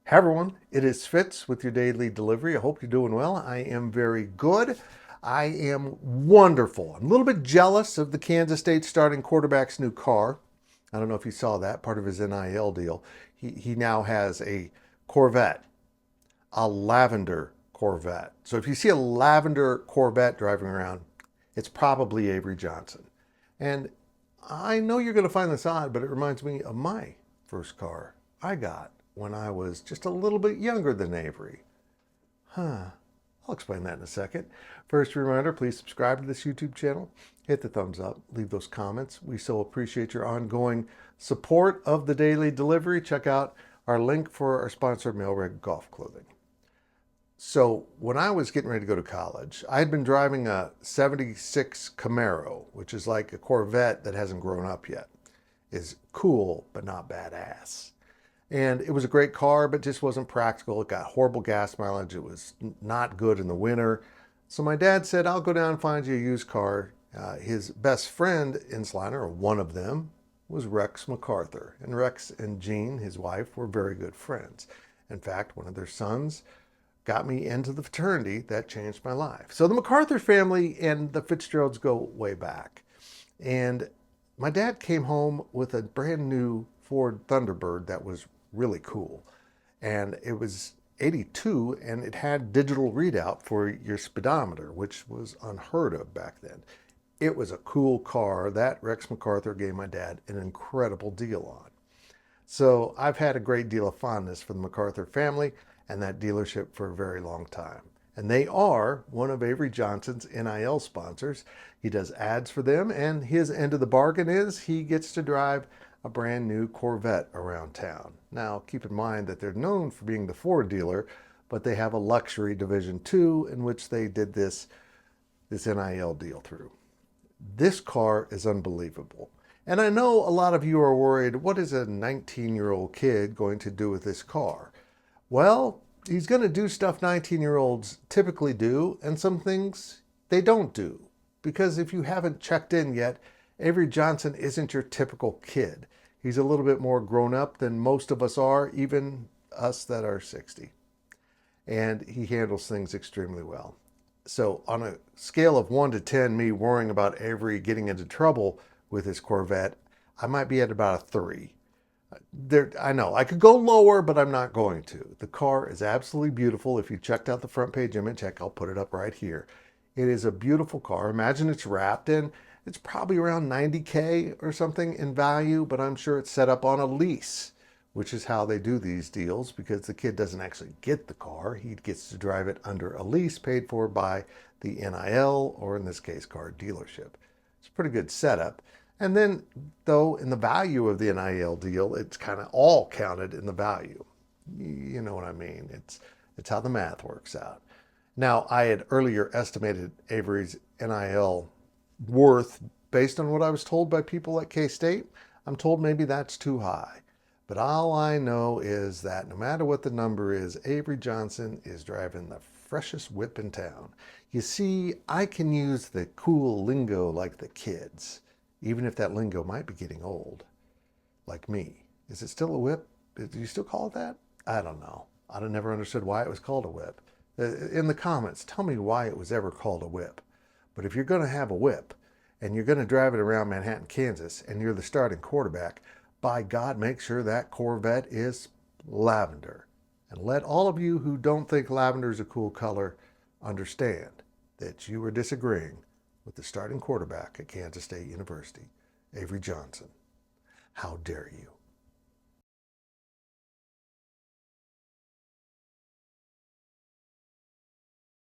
Hey everyone, it is Fitz with your daily delivery. I hope you're doing well. I am very good. I am wonderful. I'm a little bit jealous of the Kansas State starting quarterback's new car. I don't know if you saw that, part of his NIL deal. He now has a Corvette, a lavender Corvette. So if you see a lavender Corvette driving around, it's probably Avery Johnson. And I know you're going to find this odd, but it reminds me of my first car I got when I was just a little bit younger than Avery. Huh. I'll explain that in a second. First reminder, please subscribe to this YouTube channel. Hit the thumbs up. Leave those comments. We so appreciate your ongoing support of the daily delivery. Check out our link for our sponsor, Mailreg Golf Clothing. So when I was getting ready to go to college, I had been driving a 76 Camaro, which is like a Corvette that hasn't grown up yet. It's cool, but not badass. And it was a great car, but just wasn't practical. It got horrible gas mileage. It was not good in the winter. So my dad said, I'll go down and find you a used car. His best friend in Salina, or one of them, was Rex McArthur. And Rex and Jean, his wife, were very good friends. In fact, one of their sons got me into the fraternity that changed my life. So the McArthur family and the Fitzgeralds go way back. And my dad came home with a brand new Ford Thunderbird that was really cool. And it was 82 and it had digital readout for your speedometer, which was unheard of back then. It was a cool car that Rex McArthur gave my dad an incredible deal on. So I've had a great deal of fondness for the McArthur family and that dealership for a very long time. And they are one of Avery Johnson's NIL sponsors. He does ads for them, and his end of the bargain is he gets to drive a brand new Corvette around town. Now, keep in mind that they're known for being the Ford dealer, but they have a luxury division too, in which they did this NIL deal through. This car is unbelievable. And I know a lot of you are worried, what is a 19-year-old kid going to do with this car? Well, he's going to do stuff 19-year-olds typically do, and some things they don't do. Because if you haven't checked in yet, Avery Johnson isn't your typical kid. He's a little bit more grown up than most of us are, even us that are 60. And he handles things extremely well. So on a scale of 1 to 10, me worrying about Avery getting into trouble with his Corvette, I might be at about a 3. I know I could go lower, but I'm not going to. The car is absolutely beautiful. If you checked out the front page image, heck, I'll put it up right here. It is a beautiful car. Imagine it's wrapped in, it's probably around 90K or something in value, but I'm sure it's set up on a lease, which is how they do these deals, because the kid doesn't actually get the car. He gets to drive it under a lease paid for by the NIL, or in this case, car dealership. It's a pretty good setup. And then, though, in the value of the NIL deal, it's kind of all counted in the value. You know what I mean? It's how the math works out. Now, I had earlier estimated Avery's NIL worth based on what I was told by people at K-State. I'm told maybe that's too high. But all I know is that no matter what the number is, Avery Johnson is driving the freshest whip in town. You see, I can use the cool lingo like the kids, even if that lingo might be getting old, like me. Is it still a whip? Do you still call it that? I don't know. I've never understood why it was called a whip. In the comments, tell me why it was ever called a whip. But if you're going to have a whip and you're going to drive it around Manhattan, Kansas, and you're the starting quarterback, by God, make sure that Corvette is lavender. And let all of you who don't think lavender is a cool color understand that you are disagreeing with the starting quarterback at Kansas State University, Avery Johnson. How dare you?